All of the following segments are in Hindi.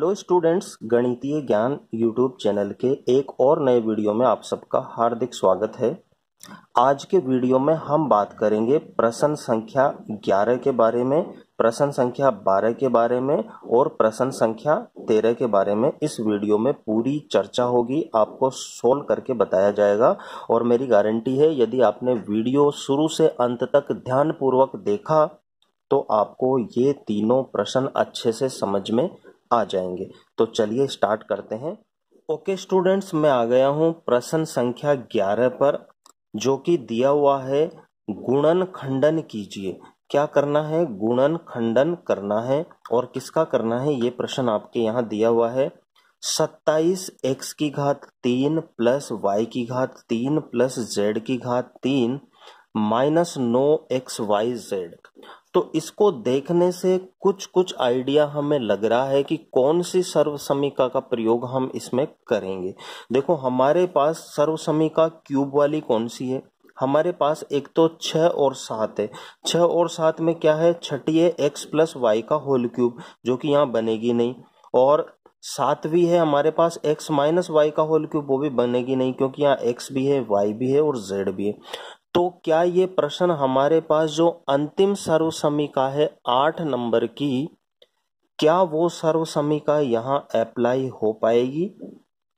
हेलो स्टूडेंट्स, गणितीय ज्ञान यूट्यूब चैनल के एक और नए वीडियो में आप सबका हार्दिक स्वागत है। आज के वीडियो में हम बात करेंगे प्रश्न संख्या 11 के बारे में, प्रश्न संख्या 12 के बारे में और प्रश्न संख्या 13 के बारे में। इस वीडियो में पूरी चर्चा होगी, आपको सोल्व करके बताया जाएगा और मेरी गारंटी है यदि आपने वीडियो शुरू से अंत तक ध्यानपूर्वक देखा तो आपको ये तीनों प्रश्न अच्छे से समझ में आ जाएंगे। तो चलिए स्टार्ट करते हैं। ओके स्टूडेंट्स, मैं आ गया हूँ प्रश्न संख्या 11 पर, जो कि दिया हुआ है गुणन खंडन कीजिए। क्या करना है? गुणन खंडन करना है। और किसका करना है ये प्रश्न आपके यहाँ दिया हुआ है। 27x की घात 3 प्लस y की घात 3 प्लस z की घात 3 माइनस 9xyz। तो इसको देखने से कुछ आइडिया हमें लग रहा है कि कौन सी सर्वसमीका का प्रयोग हम इसमें करेंगे। देखो, हमारे पास सर्वसमीका क्यूब वाली कौन सी है? हमारे पास एक तो 6 और 7 है। 6 और 7 में क्या है? छठी है x प्लस वाई का होल क्यूब, जो कि यहाँ बनेगी नहीं। और 7वीं है हमारे पास x माइनस वाई का होल क्यूब, वो भी बनेगी नहीं क्योंकि यहाँ x भी है, y भी है और z भी है। तो क्या ये प्रश्न हमारे पास जो अंतिम सर्वसमीका है 8 नंबर की, क्या वो सर्वसमीका यहाँ अप्लाई हो पाएगी?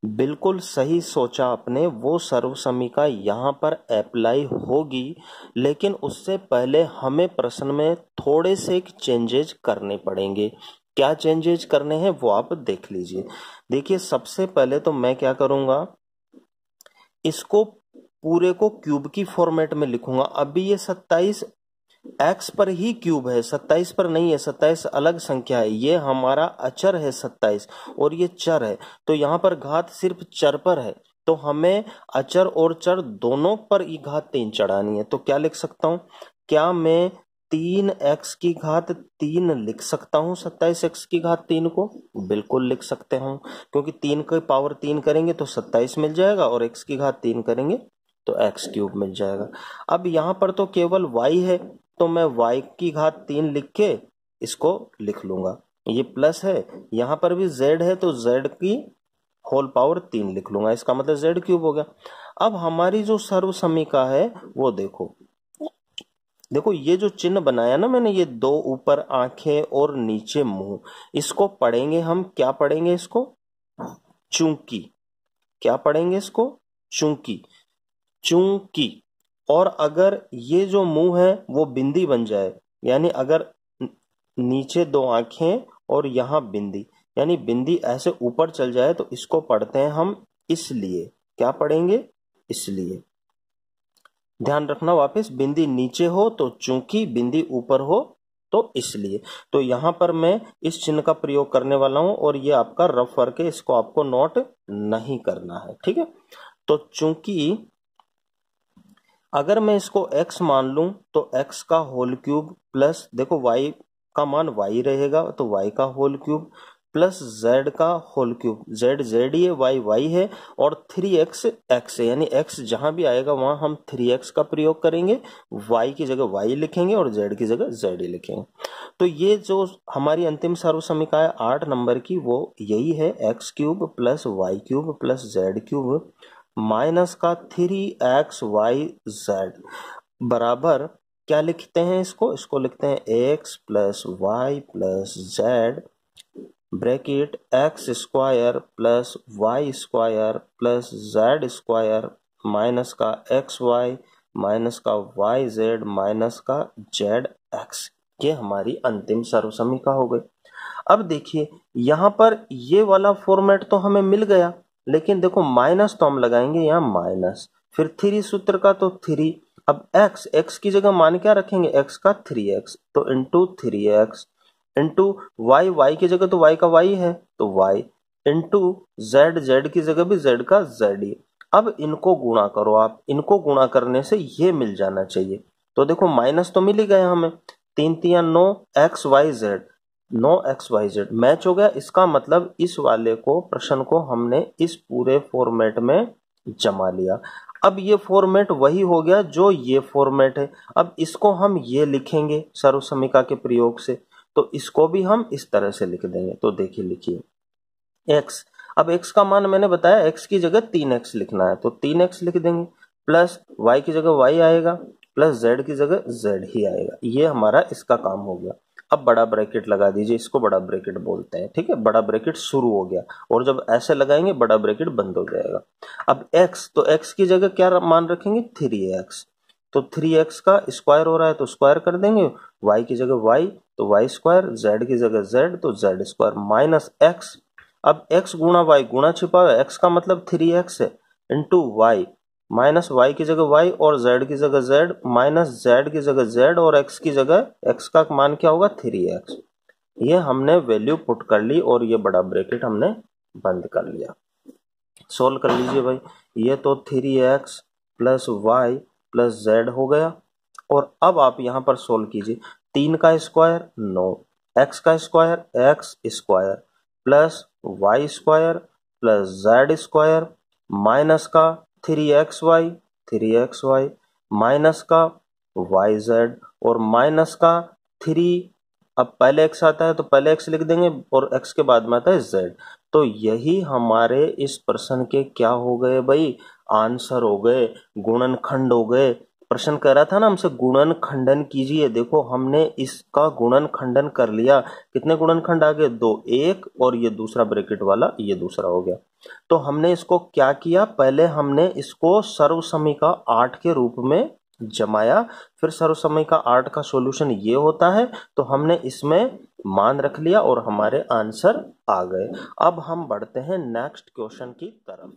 बिल्कुल सही सोचा आपने, वो सर्वसमीका यहाँ पर अप्लाई होगी, लेकिन उससे पहले हमें प्रश्न में थोड़े से चेंजेज करने पड़ेंगे। क्या चेंजेज करने हैं वो आप देख लीजिए। देखिए, सबसे पहले तो मैं क्या करूंगा, इसको पूरे को क्यूब की फॉर्मेट में लिखूंगा। अभी ये 27 x पर ही क्यूब है, 27 पर नहीं है। 27 अलग संख्या है, ये हमारा अचर है 27 और ये चर है। तो यहाँ पर घात सिर्फ चर पर है, तो हमें अचर और चर दोनों पर ये घात 3 चढ़ानी है। तो क्या लिख सकता हूँ? क्या मैं 3x की घात 3 लिख सकता हूँ 27x की घात 3 को? बिल्कुल लिख सकते हैं, क्योंकि 3 की पावर 3 करेंगे तो 27 मिल जाएगा और x की घात 3 करेंगे तो x क्यूब मिल जाएगा। अब यहाँ पर तो केवल y है, तो मैं y की घात 3 लिख के इसको लिख लूंगा। ये प्लस है, यहाँ पर भी z है तो z की होल पावर 3 लिख लूंगा, इसका मतलब z क्यूब हो गया। अब हमारी जो सर्वसमीका है वो देखो, ये जो चिन्ह बनाया ना मैंने, ये 2 ऊपर आंखें और नीचे मुंह, इसको पढ़ेंगे हम, क्या पढ़ेंगे इसको? चूंकि। क्या पढ़ेंगे इसको? चूंकि। चूंकि। और अगर ये जो मुंह है वो बिंदी बन जाए, यानी अगर नीचे 2 आंखें और यहां बिंदी, यानी बिंदी ऐसे ऊपर चल जाए, तो इसको पढ़ते हैं हम इसलिए। क्या पढ़ेंगे? इसलिए। ध्यान रखना, वापस बिंदी नीचे हो तो चूंकि, बिंदी ऊपर हो तो इसलिए। तो यहां पर मैं इस चिन्ह का प्रयोग करने वाला हूं और ये आपका रफ वर्क है, इसको आपको नोट नहीं करना है, ठीक है। तो चूंकि अगर मैं इसको x मान लूं तो x का होल क्यूब प्लस, देखो y का मान y रहेगा तो y का होल क्यूब प्लस z का होल क्यूब, z ही है, y है और 3x x है, यानी x जहां भी आएगा वहां हम 3x का प्रयोग करेंगे, y की जगह y लिखेंगे और z की जगह z ही लिखेंगे। तो ये जो हमारी अंतिम सर्वसमीका है 8 नंबर की, वो यही है, x cube plus y cube plus z cube minus का 3xyz बराबर, क्या लिखते हैं इसको लिखते हैं x plus Y plus Z bracket x square plus Y square plus Z square minus का xy माइनस का yz माइनस का zx। ये हमारी अंतिम सर्वसमीका हो गई। अब देखिए, यहां पर ये वाला फॉर्मेट तो हमें मिल गया, लेकिन देखो माइनस तो हम लगाएंगे यहाँ माइनस, फिर 3 सूत्र का तो 3। अब x की जगह मान क्या रखेंगे? x का 3x, तो इंटू 3x इंटू y की जगह तो y का y है तो y इंटू z की जगह भी z का z ही। अब इनको गुणा करो आप, इनको गुणा करने से ये मिल जाना चाहिए। तो देखो माइनस तो मिल ही गया हमें, 3 3 9 xyz, 9xyz मैच हो गया। इसका मतलब इस वाले को, प्रश्न को हमने इस पूरे फॉर्मेट में जमा लिया। अब ये फॉर्मेट वही हो गया जो ये फॉर्मेट है। अब इसको हम ये लिखेंगे सर्वसमीका के प्रयोग से, तो इसको भी हम इस तरह से लिख देंगे। तो देखिए, लिखिए एक्स। अब एक्स का मान मैंने बताया, एक्स की जगह 3x लिखना है तो 3x लिख देंगे, प्लस y की जगह y आएगा, प्लस z की जगह z ही आएगा। ये हमारा इसका काम हो गया। अब बड़ा ब्रैकेट लगा दीजिए, इसको बड़ा ब्रैकेट बोलते हैं, ठीक है। बड़ा ब्रैकेट शुरू हो गया और जब ऐसे लगाएंगे बड़ा ब्रैकेट बंद हो जाएगा। अब x, तो x की जगह क्या मान रखेंगे, 3x। तो 3x का स्क्वायर हो रहा है तो स्क्वायर कर देंगे, y की जगह y तो y स्क्वायर, z की जगह z तो z स्क्वायर माइनस x। अब x गुणा y, गुणा छिपा हुआ है, x का मतलब 3x है, इंटू y, माइनस y की जगह y और z की जगह z, माइनस z की जगह z और x की जगह x का मान क्या होगा, 3x। ये हमने वैल्यू पुट कर ली और ये बड़ा ब्रैकेट हमने बंद कर लिया। सोल्व कर लीजिए भाई, ये तो 3x plus y plus z हो गया। और अब आप यहां पर सोल्व कीजिए, 3 का स्क्वायर 9, x का square x square plus y square plus z square minus का 3xy माइनस का yz और माइनस का 3। अब पहले x आता है तो पहले x लिख देंगे और x के बाद में आता है z। तो यही हमारे इस प्रश्न के क्या हो गए भाई, आंसर हो गए, गुणनखंड हो गए। प्रश्न कह रहा था ना हमसे गुणन खंडन कीजिए, देखो हमने इसका गुणन खंडन कर लिया। कितने गुणनखंड आ गए, 2, एक और ये दूसरा ब्रैकेट वाला ये दूसरा हो गया। तो हमने इसको क्या किया, पहले हमने इसको सर्वसमीका 8 के रूप में जमाया, फिर सर्वसमीका 8 का सॉल्यूशन ये होता है, तो हमने इसमें मान रख लिया और हमारे आंसर आ गए। अब हम बढ़ते हैं नेक्स्ट क्वेश्चन की तरफ।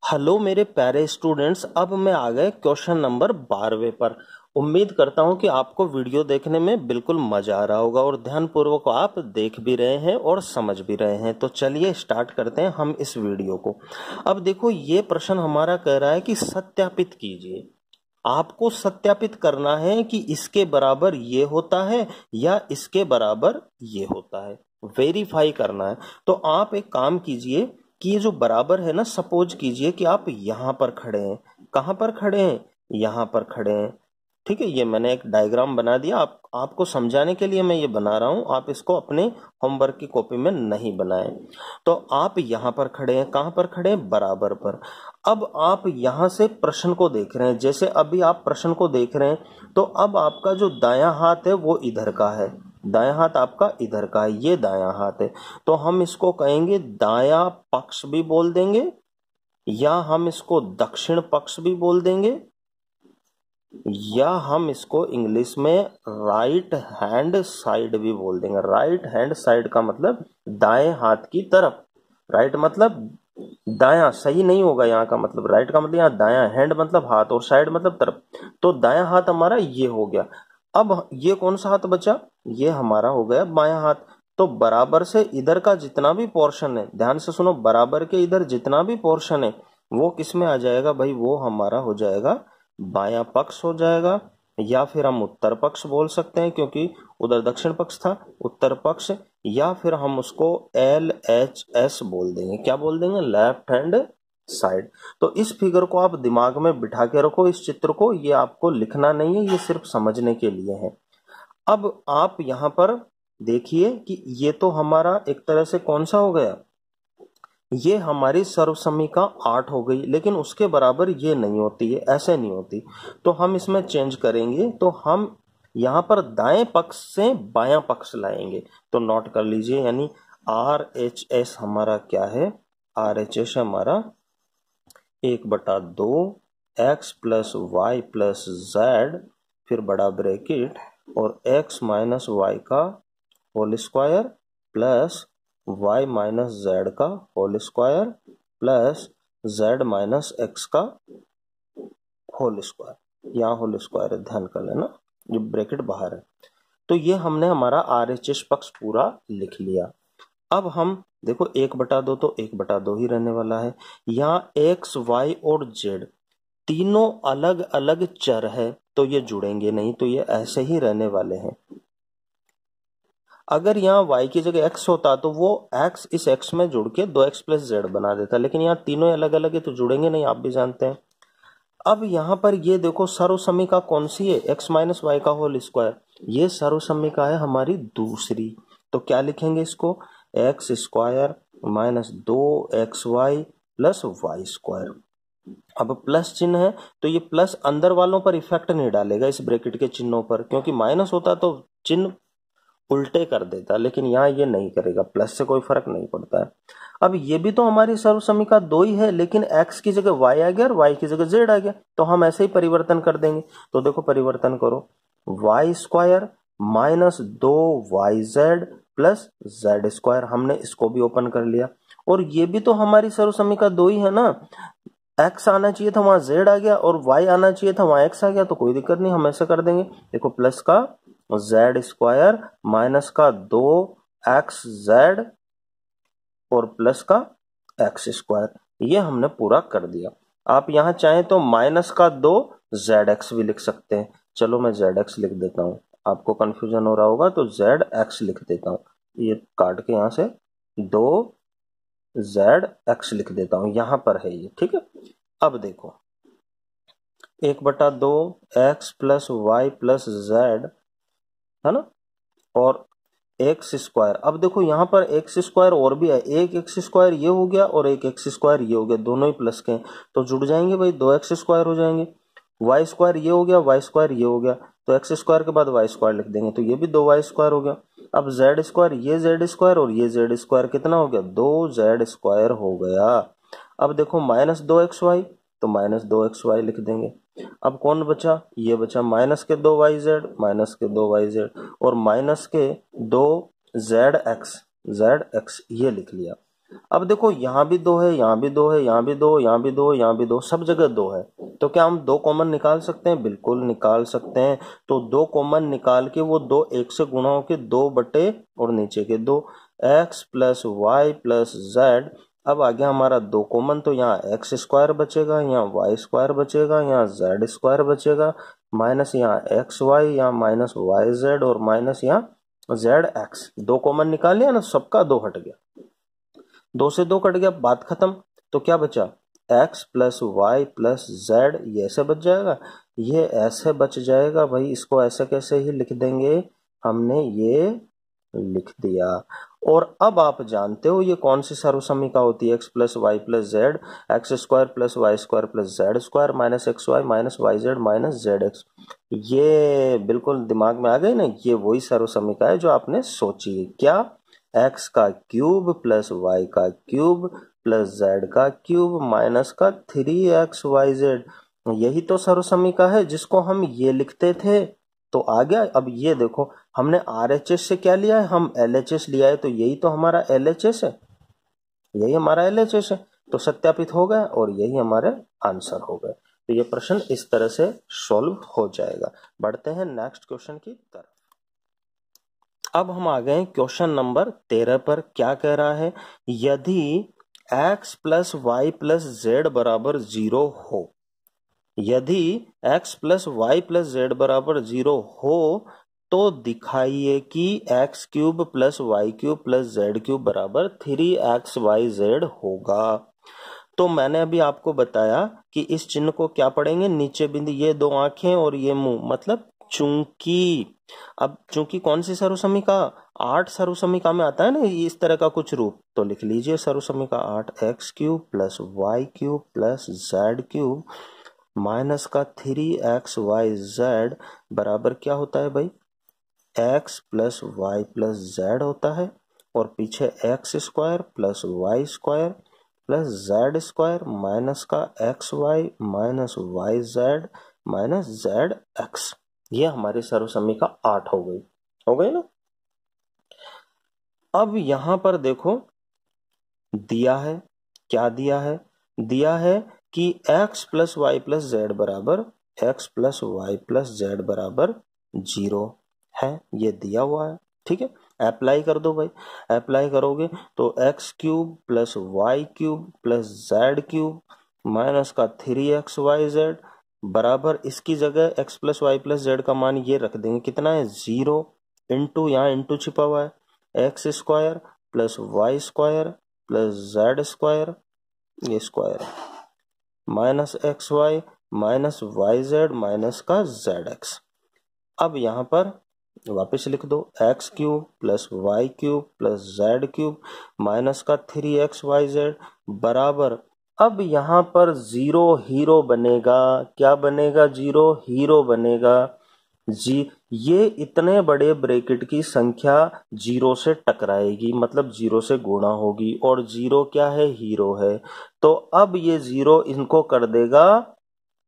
हेलो मेरे प्यारे स्टूडेंट्स, अब मैं आ गए क्वेश्चन नंबर 12वें पर। उम्मीद करता हूं कि आपको वीडियो देखने में बिल्कुल मजा आ रहा होगा और ध्यानपूर्वक आप देख भी रहे हैं और समझ भी रहे हैं। तो चलिए स्टार्ट करते हैं हम इस वीडियो को। अब देखो ये प्रश्न हमारा कह रहा है कि सत्यापित कीजिए। आपको सत्यापित करना है कि इसके बराबर ये होता है या इसके बराबर ये होता है, वेरीफाई करना है। तो आप एक काम कीजिए कि ये जो बराबर है ना, सपोज कीजिए कि आप यहां पर खड़े हैं। कहां पर खड़े हैं, यहां पर खड़े हैं, ठीक है। ये मैंने एक डायग्राम बना दिया, आपको समझाने के लिए मैं ये बना रहा हूं, आप इसको अपने होमवर्क की कॉपी में नहीं बनाएं। तो आप यहां पर खड़े हैं, कहां पर खड़े हैं, बराबर पर। अब आप यहां से प्रश्न को देख रहे हैं, जैसे अभी आप प्रश्न को देख रहे हैं तो अब आपका जो दायां हाथ है वो इधर का है, दायां हाथ आपका इधर का है, ये दायां हाथ है। तो हम इसको कहेंगे दायां पक्ष भी बोल देंगे, या हम इसको दक्षिण पक्ष भी बोल देंगे, या हम इसको इंग्लिश में राइट हैंड साइड भी बोल देंगे। राइट हैंड साइड का मतलब दाएं हाथ की तरफ, राइट मतलब दायां, सही नहीं होगा यहाँ का मतलब, राइट का मतलब यहाँ दायां, हैंड मतलब हाथ और साइड मतलब तरफ। तो दायां हाथ हमारा ये हो गया। अब ये कौन सा हाथ बचा, ये हमारा हो गया बायां हाथ। तो बराबर से इधर का जितना भी पोर्शन है, ध्यान से सुनो, बराबर के इधर जितना भी पोर्शन है वो किस में आ जाएगा भाई, वो हमारा हो जाएगा बायां पक्ष हो जाएगा, या फिर हम उत्तर पक्ष बोल सकते हैं क्योंकि उधर दक्षिण पक्ष था, उत्तर पक्ष। या फिर हम उसको LHS बोल देंगे, क्या बोल देंगे, लेफ्ट हैंड साइड। तो इस फिगर को आप दिमाग में बिठा के रखो, इस चित्र को, ये आपको लिखना नहीं है, ये सिर्फ समझने के लिए है। अब आप यहां पर देखिए कि ये तो हमारा एक तरह से कौन सा हो गया, ये हमारी सर्वसमीका 8 हो गई, लेकिन उसके बराबर ये नहीं होती है, ऐसे नहीं होती। तो हम इसमें चेंज करेंगे, तो हम यहां पर दाएं पक्ष से बायां पक्ष लाएंगे। तो नोट कर लीजिए, यानी RHS हमारा क्या है, RHS हमारा 1/2 x plus Y plus z, फिर बड़ा ब्रैकेट और x माइनस वाई का whole square plus y minus z का whole square plus z minus x का होल स्क्वायर। यहाँ होल स्क्वायर है, ध्यान कर लेना, ये ब्रैकेट बाहर है। तो ये हमने हमारा RHS पक्ष पूरा लिख लिया। अब हम देखो 1/2 तो 1/2 ही रहने वाला है। यहाँ x, y और z तीनों अलग अलग चर है तो ये जुड़ेंगे नहीं, तो ये ऐसे ही रहने वाले हैं। अगर यहाँ y की जगह x होता तो वो x इस x में जुड़ के 2x प्लस z बना देता, लेकिन यहाँ तीनों अलग अलग है तो जुड़ेंगे नहीं, आप भी जानते हैं। अब यहाँ पर ये देखो सर्वसमीका कौन सी है, x माइनस वाई का होल स्क्वायर, ये सर्वसमीका है हमारी दूसरी। तो क्या लिखेंगे इसको, X square minus 2xy plus Y square. अब प्लस चिन्ह है तो ये प्लस अंदर वालों पर इफेक्ट नहीं डालेगा इस ब्रैकेट के चिन्हों पर, क्योंकि माइनस होता तो चिन्ह उल्टे कर देता, लेकिन यहाँ ये नहीं करेगा, प्लस से कोई फर्क नहीं पड़ता है। अब ये भी तो हमारी सर्वसमीका 2 ही है, लेकिन x की जगह y आ गया और y की जगह z आ गया, तो हम ऐसे ही परिवर्तन कर देंगे। तो देखो परिवर्तन करो, Y square minus 2yz plus Z square, हमने इसको भी ओपन कर लिया। और ये भी तो हमारी सर्वसमीका 2 ही है ना, x आना चाहिए था वहां z आ गया और y आना चाहिए था वहां x आ गया, तो कोई दिक्कत नहीं, हम ऐसे कर देंगे। देखो प्लस का जेड स्क्वायर माइनस का 2xz और प्लस का एक्स स्क्वायर, ये हमने पूरा कर दिया। आप यहाँ चाहें तो माइनस का 2zx भी लिख सकते हैं। चलो मैं zx लिख देता हूँ, आपको कंफ्यूजन हो रहा होगा तो zx लिख देता हूँ, ये काट के यहाँ से 2zx लिख देता हूँ, यहां पर है ये, ठीक है। अब देखो 1/2 x plus Y plus Z है ना, और एक्स स्क्वायर। अब देखो यहाँ पर एक्स स्क्वायर और भी है, एक एक्स स्क्वायर ये हो गया और एक एक्स स्क्वायर ये हो गया, दोनों ही प्लस के हैं तो जुड़ जाएंगे भाई, 2x स्क्वायर हो जाएंगे। वाई स्क्वायर ये हो गया, वाई स्क्वायर ये हो गया, तो एक्स स्क्वायर के बाद वाई स्क्वायर लिख देंगे, तो ये भी 2y स्क्वायर हो गया। अब जेड स्क्वायर, ये जेड स्क्वायर और ये जेड स्क्वायर कितना हो गया, 2z स्क्वायर हो गया। अब देखो माइनस 2xy, तो माइनस 2xy लिख देंगे। अब कौन बचा, ये बचा माइनस के 2yz, माइनस के 2yz और माइनस के 2zx ये लिख लिया। अब देखो यहाँ भी 2 है, यहाँ भी 2 है, यहाँ भी 2, यहाँ भी 2, यहाँ भी 2, सब जगह 2 है, तो क्या हम 2 कॉमन निकाल सकते हैं, बिल्कुल निकाल सकते हैं। तो 2 कॉमन निकाल के वो 2 1 से गुणा होके 2 बटे और नीचे के 2, x plus Y plus Z. अब आ गया हमारा 2 कॉमन, तो यहाँ एक्स स्क्वायर बचेगा, यहाँ वाई स्क्वायर बचेगा, यहाँ जेड स्क्वायर बचेगा, माइनस यहाँ एक्स वाई, यहाँ माइनस वाई जेड और माइनस यहाँ जेड एक्स। 2 कॉमन निकाल लिया ना, सबका 2 हट गया, 2 से 2 कट गया, बात खत्म। तो क्या बचा, x plus Y plus Z, ये ऐसे बच जाएगा, ये ऐसे बच जाएगा भाई, इसको ऐसे कैसे ही लिख देंगे, हमने ये लिख दिया। और अब आप जानते हो ये कौन सी सर्वसमीका होती है, x plus Y plus Z, X square plus Y square plus Z square minus x Y minus Y Z minus Z x. ये बिल्कुल दिमाग में आ गई ना, ये वही सर्वसमीका है जो आपने सोची है, क्या, x का क्यूब प्लस y का क्यूब प्लस z का क्यूब माइनस का 3xyz, यही तो सर्वसमीका है जिसको हम ये लिखते थे। तो आ गया। अब ये देखो हमने RHS से क्या लिया है, हम LHS लिया है, तो यही तो हमारा LHS है, यही हमारा LHS है, तो सत्यापित हो गया और यही हमारे आंसर हो गए। तो ये प्रश्न इस तरह से सॉल्व हो जाएगा। बढ़ते हैं नेक्स्ट क्वेश्चन की तरफ। अब हम आ गए क्वेश्चन नंबर 13 पर। क्या कह रहा है, यदि x plus Y plus Z बराबर 0 हो, यदि x plus Y plus Z बराबर 0 हो तो दिखाइए कि x cube plus Y cube plus Z cube बराबर 3xyz होगा। तो मैंने अभी आपको बताया कि इस चिन्ह को क्या पढ़ेंगे, नीचे बिंदु, ये 2 आंखें और ये मुंह, मतलब चूंकि। अब चूंकि कौन सी सर्वसमीका, 8 सर्वसमीका में आता है ना इस तरह का कुछ रूप, तो लिख लीजिए सर्वसमीका 8x cube plus Y cube plus Z cube minus का 3xyz बराबर क्या होता है भाई, x plus Y plus z होता है, और पीछे x square plus Y square plus Z square minus का x Y minus Y Z minus Z x. ये हमारी सर्वसमीका 8 हो गई ना। अब यहां पर देखो दिया है, क्या दिया है, दिया है कि x plus Y plus Z बराबर x plus Y plus Z बराबर 0 है, ये दिया हुआ है, ठीक है। अप्लाई कर दो भाई, अप्लाई करोगे तो x cube plus Y cube plus Z cube minus का 3xyz बराबर, इसकी जगह x plus Y plus Z का मान ये रख देंगे, कितना है 0 इंटू, यहाँ इंटू छिपा हुआ है, x square plus Y square plus Z square, ये square minus x Y minus Y Z minus का जेड एक्स। अब यहाँ पर वापस लिख दो, x cube plus Y cube plus Z cube minus का 3xyz बराबर, अब यहाँ पर जीरो हीरो बनेगा। क्या बनेगा? जीरो हीरो बनेगा। जी, ये इतने बड़े ब्रैकेट की संख्या जीरो से टकराएगी, मतलब जीरो से गुणा होगी, और जीरो क्या है? हीरो है। तो अब ये जीरो इनको कर देगा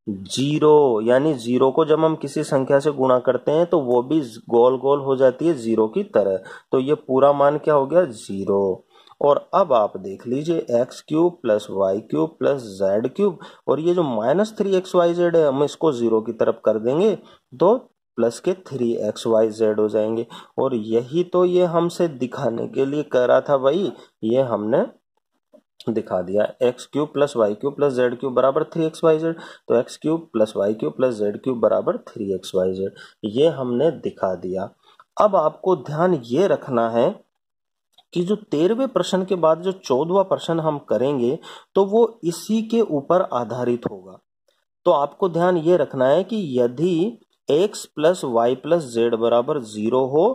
जीरो, यानी जीरो को जब हम किसी संख्या से गुणा करते हैं तो वो भी गोल गोल हो जाती है जीरो की तरह। तो ये पूरा मान क्या हो गया? जीरो। और अब आप देख लीजिए, X cube plus Y cube plus Z cube, और ये जो -3xyz है हम इसको जीरो की तरफ कर देंगे तो प्लस के 3xyz हो जाएंगे। और यही तो ये हमसे दिखाने के लिए कह रहा था भाई, ये हमने दिखा दिया। X cube plus Y cube plus Z cube बराबर 3xyz, तो X cube plus Y cube plus Z cube बराबर 3xyz, ये हमने दिखा दिया। अब आपको ध्यान ये रखना है कि जो 13वें प्रश्न के बाद जो 14वां प्रश्न हम करेंगे तो वो इसी के ऊपर आधारित होगा। तो आपको ध्यान ये रखना है कि यदि x plus Y plus Z बराबर 0 हो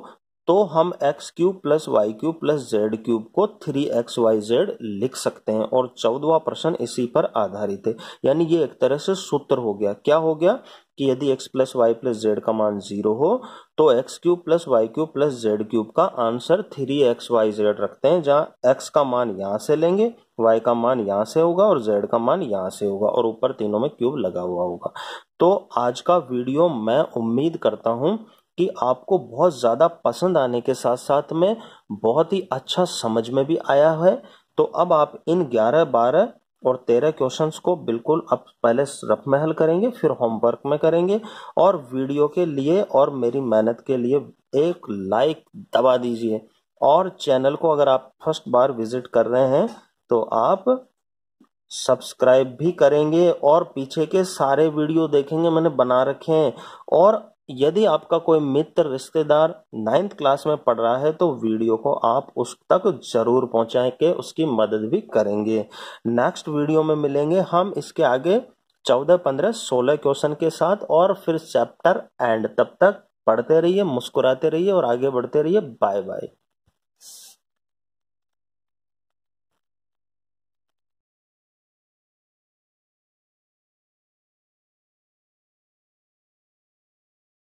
तो हम X cube plus Y cube plus Z cube को 3xyz लिख सकते हैं, और 14वां प्रश्न इसी पर आधारित है। यानी ये एक तरह से सूत्र हो गया। क्या हो गया? कि यदि x plus Y plus Z का मान 0 हो तो X cube plus Y cube plus Z cube का आंसर 3xyz रखते हैं, जहां x का मान यहां से लेंगे, y का मान यहां से होगा और z का मान यहां से होगा, और ऊपर तीनों में क्यूब लगा हुआ होगा। तो आज का वीडियो मैं उम्मीद करता हूं कि आपको बहुत ज़्यादा पसंद आने के साथ साथ में बहुत ही अच्छा समझ में भी आया है। तो अब आप इन 11, 12 और 13 क्वेश्चंस को बिल्कुल अब पहले रफ में हल करेंगे, फिर होमवर्क में करेंगे, और वीडियो के लिए और मेरी मेहनत के लिए एक लाइक दबा दीजिए। और चैनल को अगर आप फर्स्ट बार विजिट कर रहे हैं तो आप सब्सक्राइब भी करेंगे और पीछे के सारे वीडियो देखेंगे, मैंने बना रखे हैं। और यदि आपका कोई मित्र रिश्तेदार 9th क्लास में पढ़ रहा है तो वीडियो को आप उस तक जरूर पहुंचाएं के उसकी मदद भी करेंगे। नेक्स्ट वीडियो में मिलेंगे हम इसके आगे 14, 15, 16 क्वेश्चन के साथ, और फिर चैप्टर एंड। तब तक पढ़ते रहिए, मुस्कुराते रहिए और आगे बढ़ते रहिए। Bye bye.